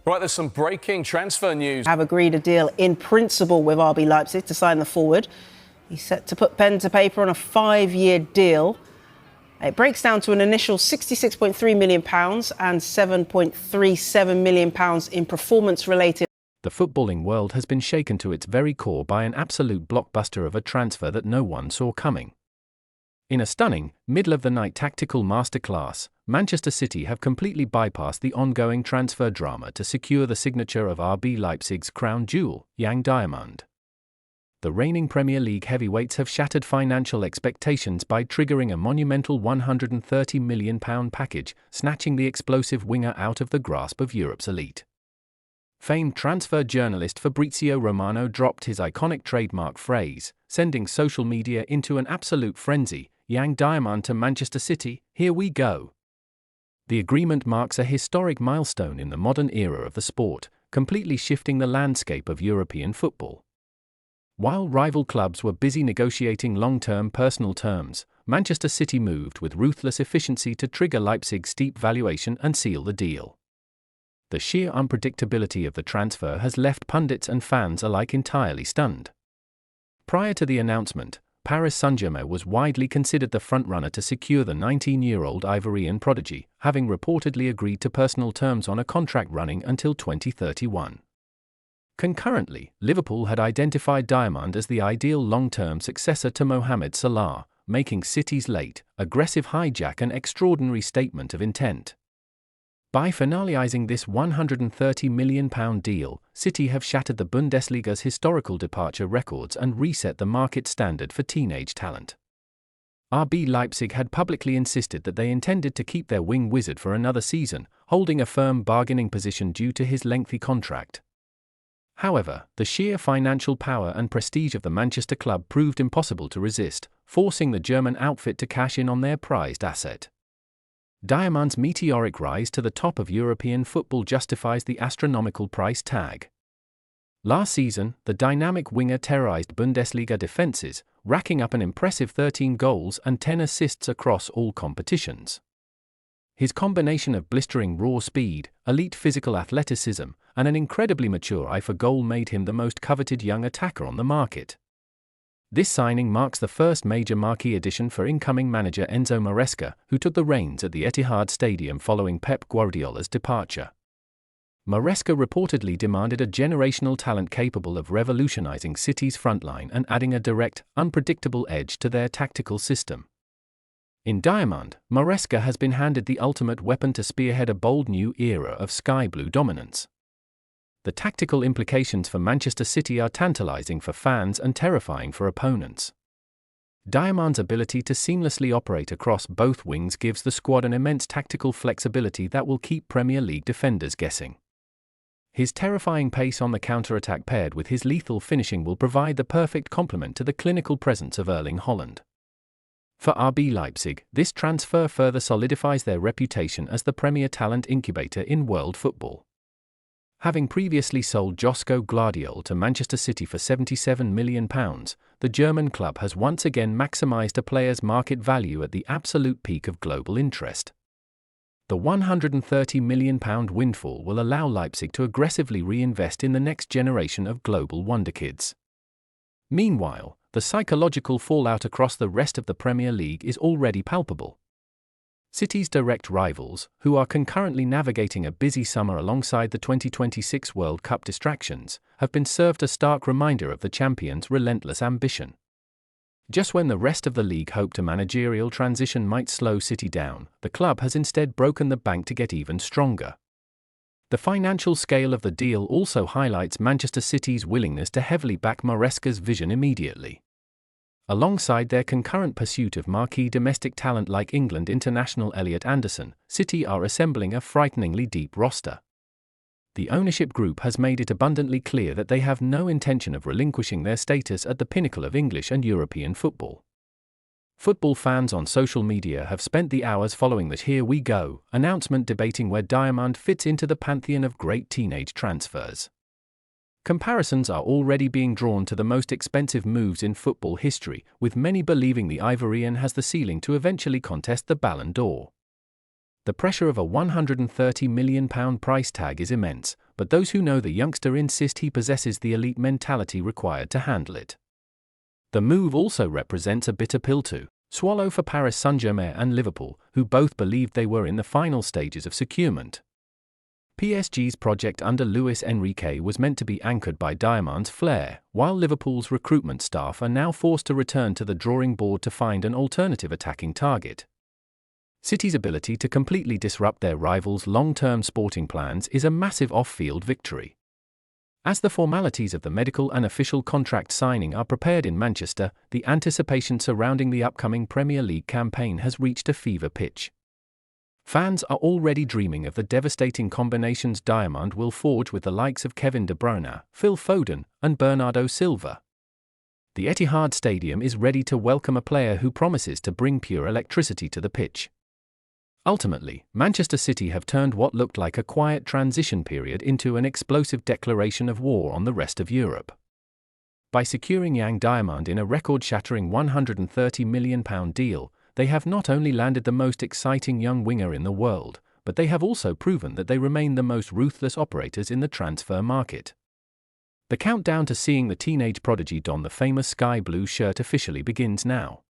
Right, there's some breaking transfer news. Have agreed a deal in principle with RB Leipzig to sign the forward. He's set to put pen to paper on a 5-year deal. It breaks down to an initial £66.3 million and £7.37 million in performance-related. The footballing world has been shaken to its very core by an absolute blockbuster of a transfer that no one saw coming. In a stunning, middle-of-the-night tactical masterclass, Manchester City have completely bypassed the ongoing transfer drama to secure the signature of RB Leipzig's crown jewel, young Diomande. The reigning Premier League heavyweights have shattered financial expectations by triggering a monumental £130 million package, snatching the explosive winger out of the grasp of Europe's elite. Famed transfer journalist Fabrizio Romano dropped his iconic trademark phrase, sending social media into an absolute frenzy. Young Diomande to Manchester City, here we go. The agreement marks a historic milestone in the modern era of the sport, completely shifting the landscape of European football. While rival clubs were busy negotiating long-term personal terms, Manchester City moved with ruthless efficiency to trigger Leipzig's steep valuation and seal the deal. The sheer unpredictability of the transfer has left pundits and fans alike entirely stunned. Prior to the announcement, Paris Saint-Germain was widely considered the frontrunner to secure the 19-year-old Ivorian prodigy, having reportedly agreed to personal terms on a contract running until 2031. Concurrently, Liverpool had identified Diomande as the ideal long-term successor to Mohamed Salah, making City's late, aggressive hijack an extraordinary statement of intent. By finalizing this £130 million deal, City have shattered the Bundesliga's historical departure records and reset the market standard for teenage talent. RB Leipzig had publicly insisted that they intended to keep their wing wizard for another season, holding a firm bargaining position due to his lengthy contract. However, the sheer financial power and prestige of the Manchester club proved impossible to resist, forcing the German outfit to cash in on their prized asset. Diomande's meteoric rise to the top of European football justifies the astronomical price tag. Last season, the dynamic winger terrorized Bundesliga defenses, racking up an impressive 13 goals and 10 assists across all competitions. His combination of blistering raw speed, elite physical athleticism, and an incredibly mature eye for goal made him the most coveted young attacker on the market. This signing marks the first major marquee addition for incoming manager Enzo Maresca, who took the reins at the Etihad Stadium following Pep Guardiola's departure. Maresca reportedly demanded a generational talent capable of revolutionizing City's frontline and adding a direct, unpredictable edge to their tactical system. In Diomande, Maresca has been handed the ultimate weapon to spearhead a bold new era of sky blue dominance. The tactical implications for Manchester City are tantalizing for fans and terrifying for opponents. Diomande's ability to seamlessly operate across both wings gives the squad an immense tactical flexibility that will keep Premier League defenders guessing. His terrifying pace on the counter-attack paired with his lethal finishing will provide the perfect complement to the clinical presence of Erling Haaland. For RB Leipzig, this transfer further solidifies their reputation as the premier talent incubator in world football. Having previously sold Josko Gvardiol to Manchester City for £77 million, the German club has once again maximised a player's market value at the absolute peak of global interest. The £130 million windfall will allow Leipzig to aggressively reinvest in the next generation of global wonderkids. Meanwhile, the psychological fallout across the rest of the Premier League is already palpable. City's direct rivals, who are concurrently navigating a busy summer alongside the 2026 World Cup distractions, have been served a stark reminder of the champion's relentless ambition. Just when the rest of the league hoped a managerial transition might slow City down, the club has instead broken the bank to get even stronger. The financial scale of the deal also highlights Manchester City's willingness to heavily back Maresca's vision immediately. Alongside their concurrent pursuit of marquee domestic talent like England international Elliot Anderson, City are assembling a frighteningly deep roster. The ownership group has made it abundantly clear that they have no intention of relinquishing their status at the pinnacle of English and European football. Football fans on social media have spent the hours following the "Here we go" announcement debating where Diomande fits into the pantheon of great teenage transfers. Comparisons are already being drawn to the most expensive moves in football history, with many believing the Ivorian has the ceiling to eventually contest the Ballon d'Or. The pressure of a £130 million price tag is immense, but those who know the youngster insist he possesses the elite mentality required to handle it. The move also represents a bitter pill to swallow for Paris Saint-Germain and Liverpool, who both believed they were in the final stages of securement. PSG's project under Luis Enrique was meant to be anchored by Diomande's flair, while Liverpool's recruitment staff are now forced to return to the drawing board to find an alternative attacking target. City's ability to completely disrupt their rivals' long-term sporting plans is a massive off-field victory. As the formalities of the medical and official contract signing are prepared in Manchester, the anticipation surrounding the upcoming Premier League campaign has reached a fever pitch. Fans are already dreaming of the devastating combinations Diomande will forge with the likes of Kevin De Bruyne, Phil Foden, and Bernardo Silva. The Etihad Stadium is ready to welcome a player who promises to bring pure electricity to the pitch. Ultimately, Manchester City have turned what looked like a quiet transition period into an explosive declaration of war on the rest of Europe. By securing young Diomande in a record-shattering £130 million deal, they have not only landed the most exciting young winger in the world, but they have also proven that they remain the most ruthless operators in the transfer market. The countdown to seeing the teenage prodigy don the famous sky blue shirt officially begins now.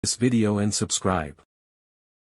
This video and subscribe.